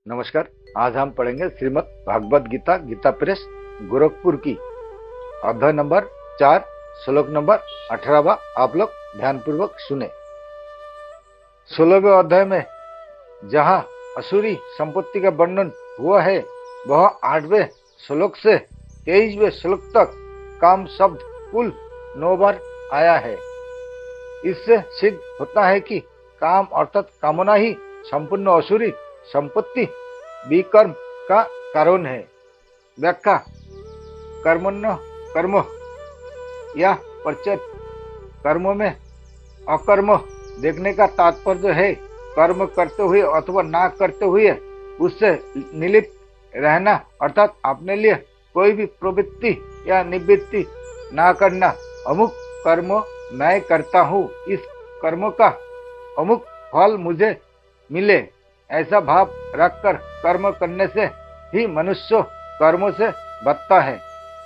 नमस्कार। आज हम पढ़ेंगे श्रीमद् भागवत गीता गीता प्रेस गोरखपुर की अध्याय नंबर 4 श्लोक नंबर 18। आप लोग ध्यानपूर्वक सुने। 16वें अध्याय में जहाँ असुरी संपत्ति का वर्णन हुआ है वह 8वें श्लोक से 23वें श्लोक तक काम शब्द कुल 9 बार आया है। इससे सिद्ध होता है कि काम अर्थात कामना ही संपूर्ण असुरी संपत्ति विकर्म का कारण है। व्याख्या कर्मण्य कर्म या परिचय कर्म में अकर्म देखने का तात्पर्य है कर्म करते हुए अथवा ना करते हुए उससे निलिप्त रहना अर्थात अपने लिए कोई भी प्रवृत्ति या निवृत्ति ना करना। अमुक कर्म मैं करता हूँ, इस कर्म का अमुक फल मुझे मिले, ऐसा भाव रखकर कर्म करने से ही मनुष्य कर्मों से बचता है।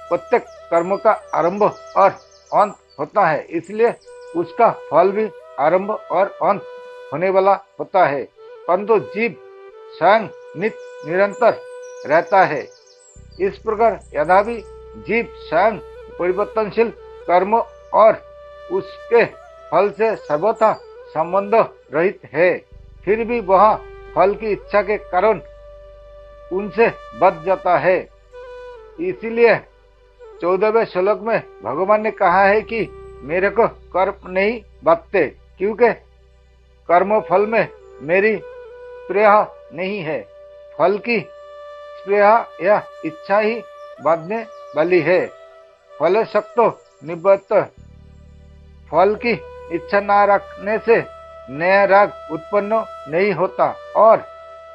प्रत्येक कर्म का आरंभ और अंत होता है, इसलिए उसका फल भी आरंभ और अंत होने वाला होता है। परंतु जीव स्वयं नित्य निरंतर रहता है। इस प्रकार यद्यपि जीव स्वयं परिवर्तनशील कर्म और उसके फल से सर्वथा संबंध रहित है, फिर भी वह फल की इच्छा के कारण उनसे बच जाता है। इसीलिए 14वें श्लोक में भगवान ने कहा है कि मेरे को कर्म नहीं बांधते, क्योंकि कर्म फल में मेरी स्पृहा नहीं है। फल की स्पृहा या इच्छा ही बांधने वाली है। फल शक्तो निवृत्त, फल की इच्छा न रखने से नया राग उत्पन्न नहीं होता और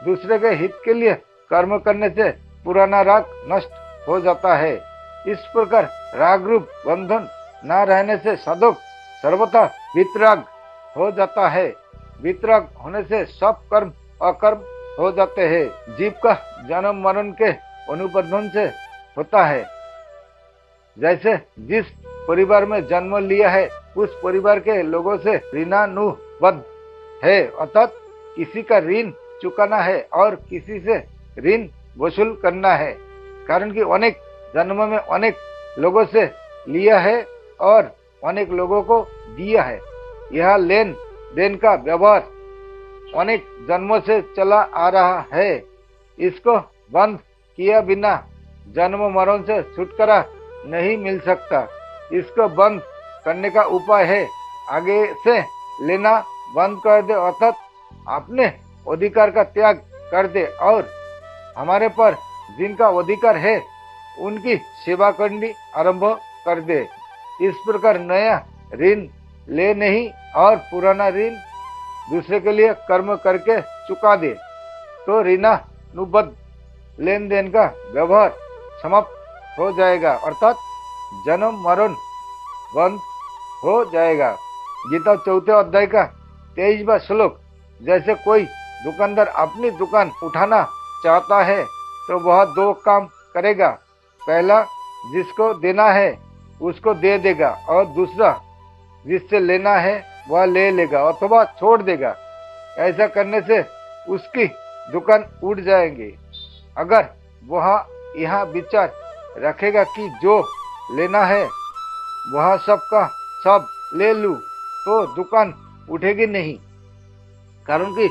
दूसरे के हित के लिए कर्म करने से पुराना राग नष्ट हो जाता है। इस प्रकार राग रूप बंधन न रहने से साधक सर्वथा वितराग हो जाता है। वितराग होने से सब कर्म अकर्म हो जाते हैं। जीव का जन्म मरण के अनुबंधन से होता है। जैसे जिस परिवार में जन्म लिया है उस परिवार के लोगों से ऋणानुबद्ध है, अर्थात किसी का ऋण चुकाना है और किसी से ऋण वसूल करना है। कारण कि अनेक जन्म में अनेक लोगों से लिया है और अनेक लोगों को दिया है। यह लेन देन का व्यवहार अनेक जन्मों से चला आ रहा है। इसको बंद किया बिना जन्म मरण से छुटकारा नहीं मिल सकता। इसको बंद करने का उपाय है आगे से लेना बंद कर दे, अर्थात अपने अधिकार का त्याग कर दे और हमारे पर जिनका अधिकार है उनकी सेवा करनी आरंभ कर दे। इस प्रकार नया ऋण ले नहीं और पुराना ऋण दूसरे के लिए कर्म करके चुका दे तो ऋणानुबद्ध लेन देन का व्यवहार समाप्त हो जाएगा, अर्थात जन्म मरण बंद हो जाएगा। गीता 4 अध्याय का 23वां श्लोक, जैसे कोई दुकानदार अपनी दुकान उठाना चाहता है तो वह 2 काम करेगा। पहला जिसको देना है उसको दे देगा और दूसरा जिससे लेना है वह ले लेगा अथवा छोड़ देगा। ऐसा करने से उसकी दुकान उठ जाएगी। अगर वह यह विचार रखेगा कि जो लेना है वह सबका सब ले लूं तो दुकान उठेगी नहीं। कारण कि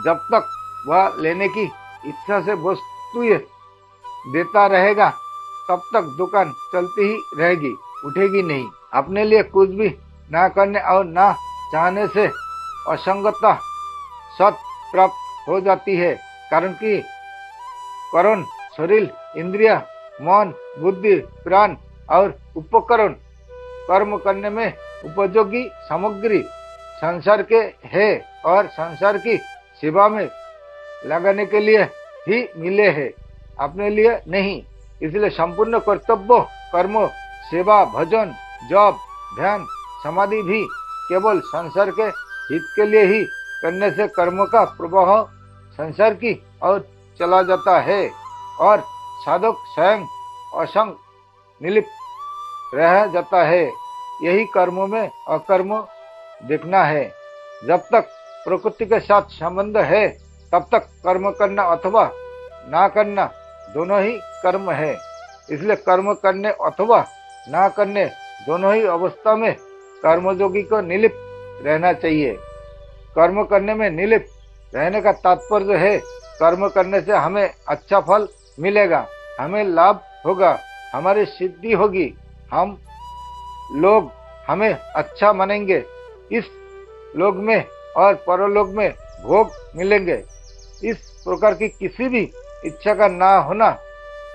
जब तक वह लेने की इच्छा से वस्तुएं देता रहेगा तब तक दुकान चलती ही रहेगी, उठेगी नहीं। अपने लिए कुछ भी ना करने और ना चाहने से असंगता सत प्राप्त हो जाती है। कारण कि करण शरीर इंद्रिया मन बुद्धि प्राण और उपकरण कर्म करने में उपयोगी सामग्री संसार के है और संसार की सेवा में लगाने के लिए ही मिले हैं, अपने लिए नहीं। इसलिए संपूर्ण कर्तव्य कर्म सेवा भजन जप ध्यान समाधि भी केवल संसार के हित के लिए ही करने से कर्म का प्रवाह संसार की ओर चला जाता है और साधक स्वयं असंग निलिप्त रह जाता है। यही कर्मों में अकर्म देखना है। जब तक प्रकृति के साथ संबंध है तब तक कर्म करना अथवा ना करना दोनों ही कर्म है। इसलिए कर्म करने अथवा ना करने दोनों ही अवस्था में कर्मयोगी को निलिप्त रहना चाहिए। कर्म करने में निलिप्त रहने का तात्पर्य है कर्म करने से हमें अच्छा फल मिलेगा, हमें लाभ होगा, हमारी सिद्धि होगी, हम लोग हमें अच्छा मानेंगे, इस लोक में और परलोक में भोग मिलेंगे। इस प्रकार की किसी भी इच्छा का ना होना,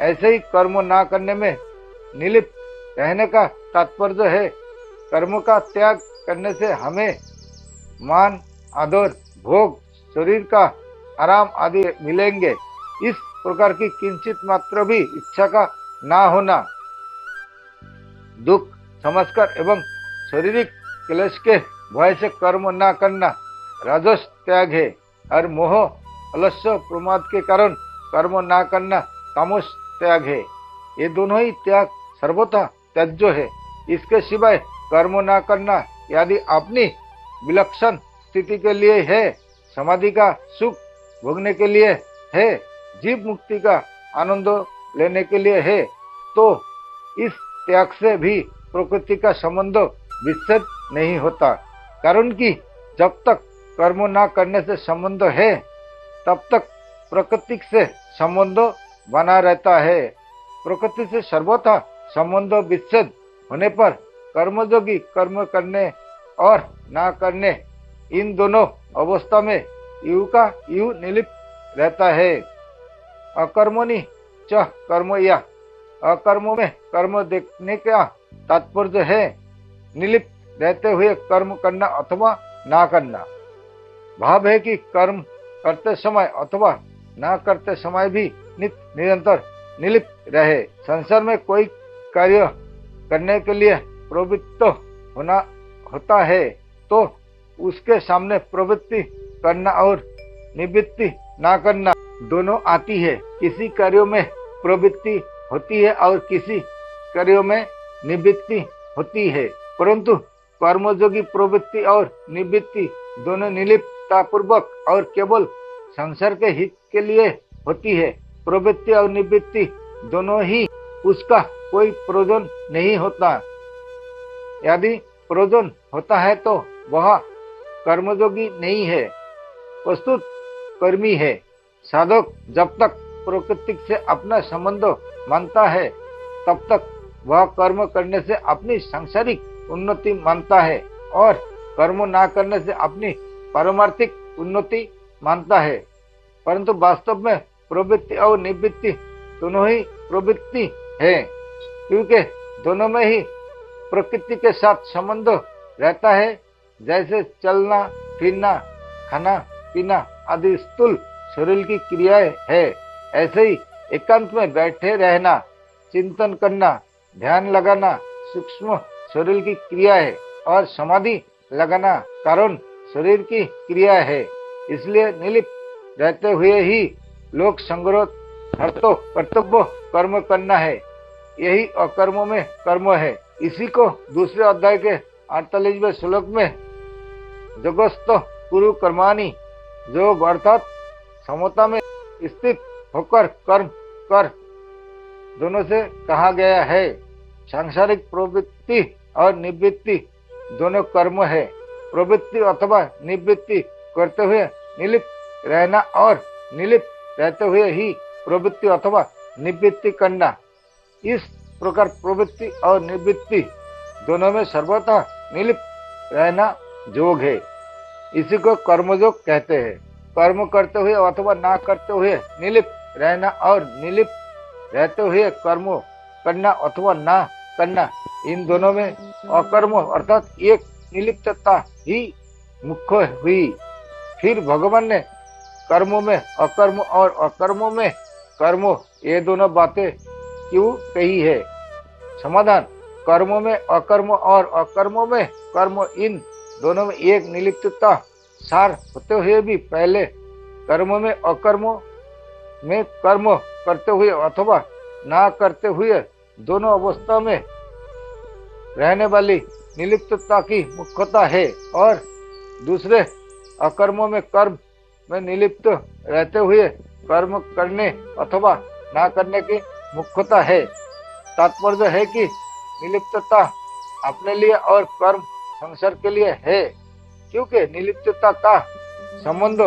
ऐसे ही कर्म ना करने में निलिप्त रहने का तात्पर्य है कर्म का त्याग करने से हमें मान, आदर, भोग, शरीर का आराम आदि मिलेंगे। इस प्रकार की किंचित मात्र भी इच्छा का ना होना दुख समझकर एवं शारीरिक क्लेश के भय से कर्म ना करना राजस त्याग है, और मोह, अलस्य, प्रमाद के कारण कर्म ना करना तामस त्याग है। ये दोनों ही त्याग सर्वथा त्याज्य है। इसके सिवाय कर्म ना करना यदि अपनी विलक्षण स्थिति के लिए है, समाधि का सुख भोगने के लिए है, जीव मुक्ति का आनंद लेने के लिए है, तो इस त्याग से भी प्रकृति का संबंध विच्छेद नहीं होता। कारण कि जब तक कर्म ना करने से संबंध है, तब तक प्रकृति से संबंध बना रहता है। प्रकृति से सर्वथा संबंध विच्छेद होने पर कर्मयोगी कर्म करने और ना करने इन दोनों अवस्था में यू का यू निलिप्त रहता है। अकर्मणि च कर्म, या अकर्म में कर्म देखने का तात्पर्य है निलिप्त रहते हुए कर्म करना अथवा ना करना। भाव है कि कर्म करते समय अथवा ना करते समय भी नित्य निरंतर निलिप्त रहे। संसार में कोई कार्य करने के लिए प्रवृत्त होना होता है तो उसके सामने प्रवृत्ति करना और निवृत्ति ना करना दोनों आती है। किसी कार्यों में प्रवृत्ति होती है और किसी कार्यों में निवृत्ति होती है, परंतु कर्मयोगी प्रवृत्ति और निवृत्ति दोनों निर्लिप्तता पूर्वक और केवल संसार के हित के लिए होती है। प्रवृत्ति और निवृत्ति दोनों ही उसका कोई प्रयोजन नहीं होता। यदि प्रयोजन होता है तो वह कर्मयोगी नहीं है, प्रस्तुत कर्मी है। साधक जब तक प्रकृति से अपना संबंध मानता है, तब तक वह कर्म करने से अपनी सांसारिक उन्नति मानता है और कर्म ना करने से अपनी पारमार्थिक उन्नति मानता है। परंतु वास्तव में प्रवृत्ति और निवृत्ति दोनों ही प्रवृत्ति है, क्योंकि दोनों में ही प्रकृति के साथ संबंध रहता है। जैसे चलना, फिरना, खाना पीना आदि स्थूल शरीर की क्रियाएं है, ऐसे ही एकांत में बैठे रहना, चिंतन करना, ध्यान लगाना सूक्ष्म शरीर की क्रिया है और समाधि लगाना कारण शरीर की क्रिया है। इसलिए निर्लिप्त रहते हुए ही लोक संग्रह कर्तव्य कर्म करना है। यही अकर्म में कर्म है। इसी को दूसरे अध्याय के 48वें श्लोक में जगस्त कुरु कर्माणि योग अर्थात समता में स्थित होकर कर्म कर दोनों से कहा गया है। सांसारिक प्रवृत्ति और निवृत्ति दोनों कर्म है। प्रवृत्ति अथवा निवृत्ति करते हुए निर्लिप्त रहना और निर्लिप्त रहते हुए ही प्रवृत्ति अथवा निवृत्ति करना, इस प्रकार प्रवृत्ति और निवृत्ति दोनों में सर्वथा निर्लिप्त रहना योग है। इसी को कर्मयोग कहते हैं। कर्म करते हुए अथवा ना करते हुए निर्लिप्त रहना और निर्लिप्त रहते हुए कर्म करना अथवा ना करना, इन दोनों में अकर्म अर्थात एक निर्लिप्तता ही मुख्य हुई। फिर भगवान ने कर्मों में अकर्म और अकर्मों में कर्म ये दोनों बातें क्यों कही है? समाधान, कर्मों में अकर्म और अकर्मों में कर्म, इन दोनों में एक निर्लिप्तता सार होते हुए भी पहले कर्म में अकर्म में कर्म करते हुए अथवा ना करते हुए दोनों अवस्था में रहने वाली निर्लिप्तता की मुख्यता है, और दूसरे अकर्मों में कर्म में निलिप्त रहते हुए कर्म करने अथवा ना करने की मुख्यता है। तात्पर्य है कि निलिप्तता अपने लिए और कर्म संसार के लिए है, क्योंकि निलिप्तता का संबंध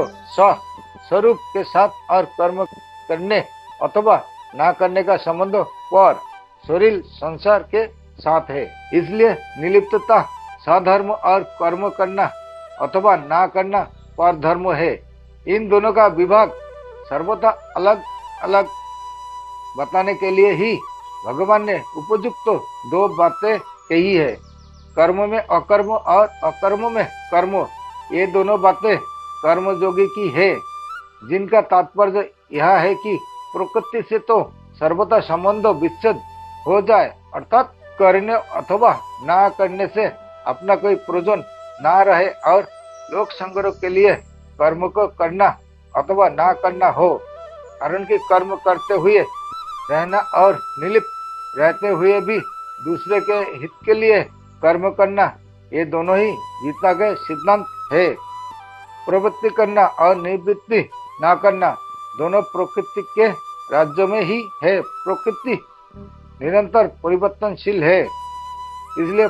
स्वरूप के साथ और कर्म करने अथवा ना करने का संबंध पर शरीर संसार के साथ है। इसलिए निलिप्तता सधर्म और कर्म करना अथवा ना करना पर धर्म है। इन दोनों का विभाग सर्वथा अलग अलग बताने के लिए ही भगवान ने उपयुक्त दो बातें कही है। कर्म में अकर्म और अकर्म में कर्म, ये दोनों बातें कर्मयोगी की है, जिनका तात्पर्य यह है कि प्रकृति से तो सर्वथा संबंध विच्छेद हो जाए, अर्थात करने अथवा ना करने से अपना कोई प्रयोजन ना रहे और लोक संग्रह के लिए कर्म को करना अथवा ना करना हो। कारण कि कर्म करते हुए रहना और निलिप्त रहते हुए भी दूसरे के हित के लिए कर्म करना, ये दोनों ही गीता के सिद्धांत है। प्रवृत्ति करना और निवृत्ति ना करना दोनों प्रकृति के राज्य में ही है। प्रकृति निरंतर परिवर्तनशील है, इसलिए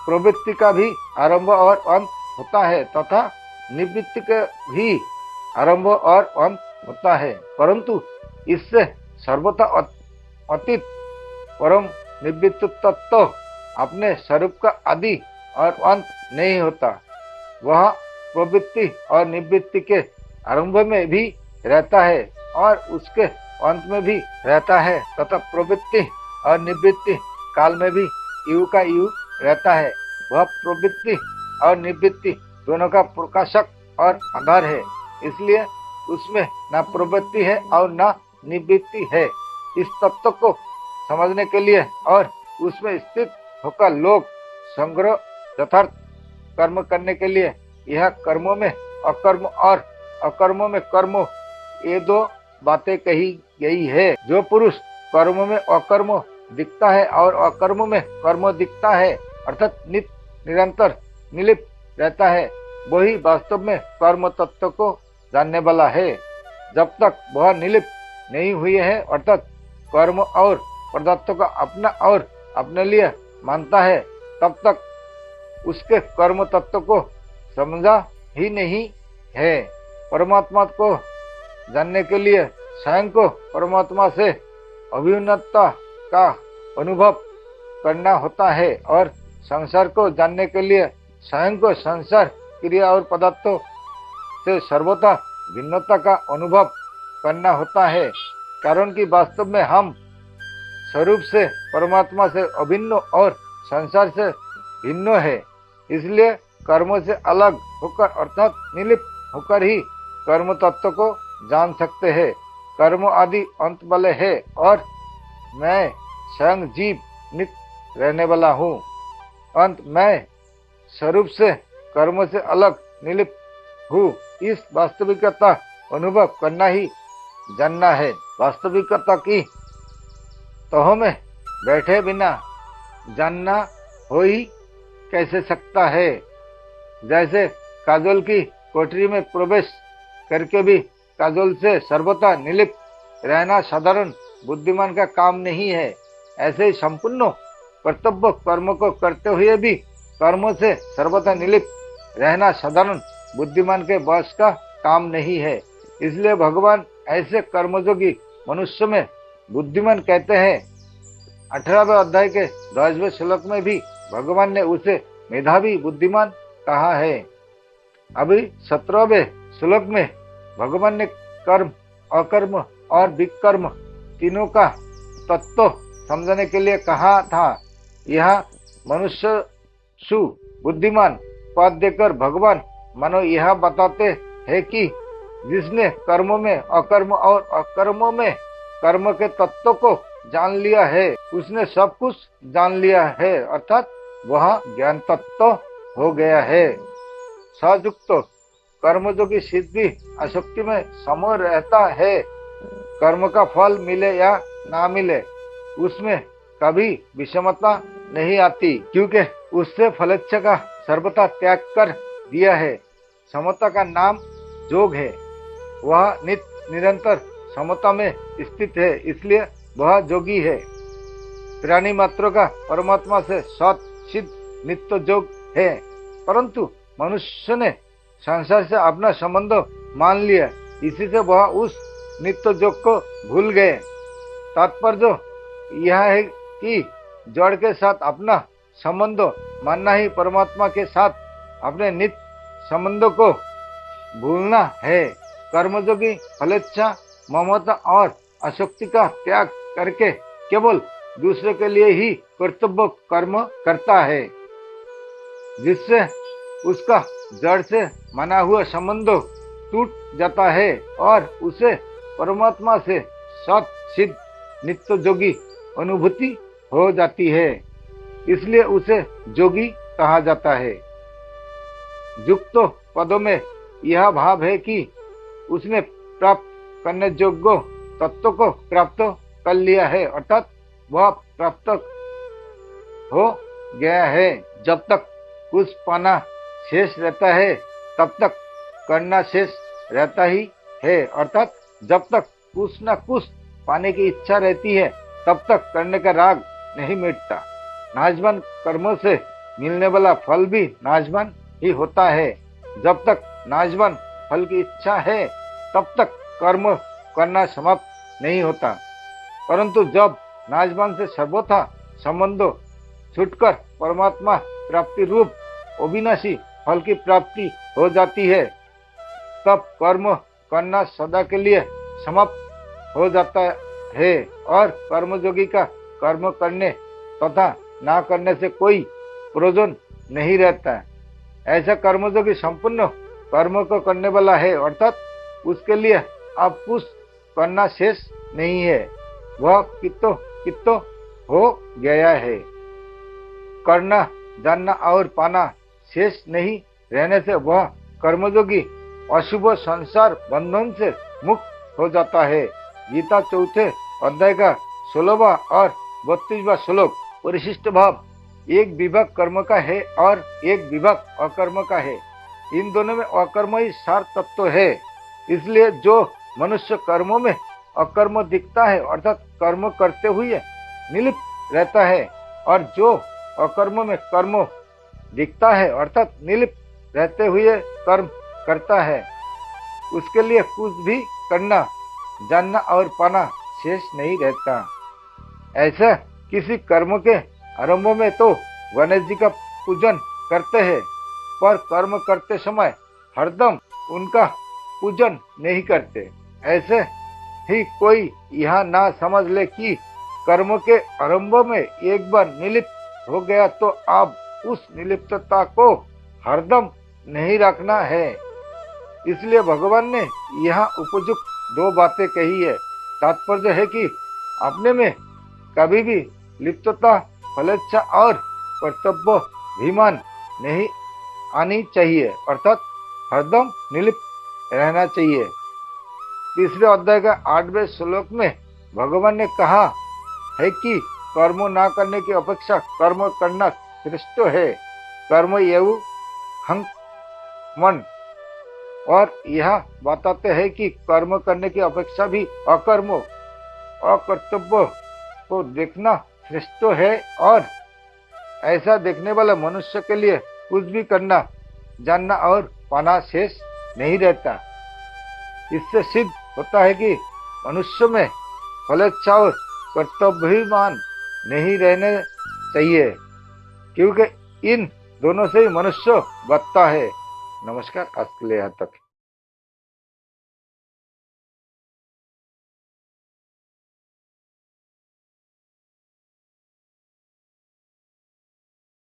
प्रवृत्ति का भी आरंभ और अंत होता है तथा निवृत्ति का भी आरंभ और अंत होता है, परंतु इससे सर्वथा अतीत परम निवृत्त तत्व अपने स्वरूप का आदि और अंत नहीं होता। वह प्रवृत्ति और निवृत्ति के आरंभ में भी रहता है और उसके अंत में भी रहता है तथा प्रवृत्ति और निवृत्ति काल में भी यू का यू रहता है। वह प्रवृत्ति और निवृत्ति दोनों का प्रकाशक और आधार है, इसलिए उसमें न प्रवृत्ति है और न निवृत्ति है। इस तत्व को समझने के लिए और उसमें स्थित होकर लोक संग्रह यथार्थ कर्म करने के लिए यह कर्मों में अकर्म और अकर्मों में कर्म, ये दो बातें कही गई है। जो पुरुष कर्म में अकर्म दिखता है और अकर्म में कर्म दिखता है, अर्थात निरंतर निलिप्त रहता है, वही वास्तव में कर्म तत्व को जानने वाला है। जब तक वह निलिप्त नहीं हुए है, अर्थात कर्म और पदार्थों का अपना और अपने लिए मानता है, तब तक उसके कर्म तत्व को समझा ही नहीं है। परमात्मा को जानने के लिए स्वयं को परमात्मा से अभिन्नता का अनुभव करना होता है और संसार को जानने के लिए स्वयं को संसार क्रिया और पदार्थों से सर्वथा भिन्नता का अनुभव करना होता है। कारण कि वास्तव में हम स्वरूप से परमात्मा से अभिन्न और संसार से भिन्न है, इसलिए कर्मों से अलग होकर अर्थात निलिप्त होकर ही कर्म तत्व को जान सकते हैं। कर्म आदि अंत वाले है और मैं स्वयं जीव नित्य रहने वाला हूँ। अंत मैं स्वरूप से कर्म से अलग निलिप्त हूँ। इस वास्तविकता अनुभव करना ही जानना है। वास्तविकता की तह में बैठे बिना जानना हो ही कैसे सकता है। जैसे काजोल की कोठरी में प्रवेश करके भी काजोल से सर्वथा निलिप्त रहना साधारण बुद्धिमान का काम नहीं है, ऐसे ही संपूर्ण कर्तव्य कर्म को करते हुए भी कर्मों से सर्वथा निलिप्त रहना साधारण बुद्धिमान के बस का काम नहीं है। इसलिए भगवान ऐसे कर्मयोगी मनुष्य में बुद्धिमान कहते हैं। 18वें अध्याय के 10वें श्लोक में भी भगवान ने उसे मेधावी बुद्धिमान कहा है। अभी 17वें श्लोक में भगवान ने कर्म, अकर्म और विकर्म तीनों का तत्व समझने के लिए कहा था। यह मनुष्य सु बुद्धिमान पद देकर भगवान मानो यह बताते हैं कि जिसने कर्मों में अकर्म और अकर्मों में कर्म के तत्व को जान लिया है, उसने सब कुछ जान लिया है, अर्थात वह ज्ञान तत्व हो गया है। सयुक्त कर्मयोगी सिद्धि आसक्ति में समोह रहता है। कर्म का फल मिले या ना मिले, उसमें कभी विषमता नहीं आती, क्योंकि उससे फलेच्छा का सर्वथा त्याग कर दिया है। समता का नाम योग है। वह निरंतर समता में स्थित है, इसलिए वह योगी है। प्राणी मात्र का परमात्मा से सत सिद्ध नित्य जोग है, परंतु मनुष्य ने संसार से अपना संबंध मान लिया, इसी से वह उस नित्य जोग को भूल गए। तात्पर्य यह है कि जड़ के साथ अपना संबंध मानना ही परमात्मा के साथ अपने नित्य संबंध को भूलना है। कर्मयोगी फलेच्छा, ममता और आसक्ति का त्याग करके केवल दूसरे के लिए ही कर्तव्य कर्म करता है, जिससे उसका जड़ से माना हुआ संबंध टूट जाता है और उसे परमात्मा से सत सिद्ध नित्य जोगी अनुभूति हो जाती है, इसलिए उसे जोगी कहा जाता है। युक्त पदों में यह भाव है कि उसने प्राप्त करने योग्य तत्व को प्राप्त कर लिया है, अर्थात वह प्राप्त हो गया है। जब तक कुछ पाना शेष रहता है तब तक करना शेष रहता ही है, अर्थात जब तक कुछ न कुछ पाने की इच्छा रहती है तब तक करने का राग नहीं मिटता। नाजवान कर्मों से मिलने वाला फल भी नाजवान ही होता है। जब तक नाजवान फल की इच्छा है तब तक कर्म करना समाप्त नहीं होता, परंतु जब नाजवान से सर्वथा संबंध छूटकर परमात्मा प्राप्ति रूप अविनाशी फल की प्राप्ति हो जाती है, तब कर्म करना सदा के लिए समाप्त हो जाता है और कर्मयोगी का कर्म करने तथा ना करने से कोई प्रयोजन नहीं रहता। ऐसा कर्मयोगी संपूर्ण कर्म को करने वाला है, अर्थात उसके लिए अब कुछ करना शेष नहीं है, वह कित्तो हो गया है। करना, जानना और पाना शेष नहीं रहने से वह कर्मयोगी अशुभ संसार बंधन से मुक्त हो जाता है। गीता चौथे अध्याय का 16वां और 32वां श्लोक परिशिष्ट भाव एक विभाग कर्म का है और एक विभाग अकर्म का है। इन दोनों में अकर्म ही सार तत्व है, इसलिए जो मनुष्य कर्मों में अकर्म दिखता है अर्थात कर्म करते हुए निलिप्त रहता है, और जो अकर्म में कर्म दिखता है अर्थात निलिप्त रहते हुए कर्म करता है, उसके लिए कुछ भी करना, जानना और पाना शेष नहीं रहता। ऐसा किसी कर्म के आरंभ में तो गणेश जी का पूजन करते हैं, पर कर्म करते समय हरदम उनका पूजन नहीं करते। ऐसे ही कोई यह ना समझ ले कि कर्म के आरंभ में एक बार निलिप्त हो गया तो अब उस निलिप्तता को हरदम नहीं रखना है। इसलिए भगवान ने यहाँ उपयुक्त दो बातें कही है। तात्पर्य है कि अपने में कभी भी लिप्तता, फलेच्छा और कर्तव्याभिमान नहीं आनी चाहिए, अर्थात हरदम निलिप्त रहना चाहिए। तीसरे अध्याय का 8वें श्लोक में भगवान ने कहा है कि कर्म ना करने की अपेक्षा कर्म करना श्रेष्ठ है। कर्म एवं हंक मन, और यह बताते हैं कि कर्म करने की अपेक्षा भी अकर्म अकर्तव्य को देखना श्रेष्ठ है, और ऐसा देखने वाला मनुष्य के लिए कुछ भी करना, जानना और पाना शेष नहीं रहता। इससे सिद्ध होता है कि मनुष्य में फलेच्छा और कर्तव्याभिमान नहीं रहने चाहिए, क्योंकि इन दोनों से ही मनुष्य बचता है। नमस्कार, आज के लिए यहाँ तक।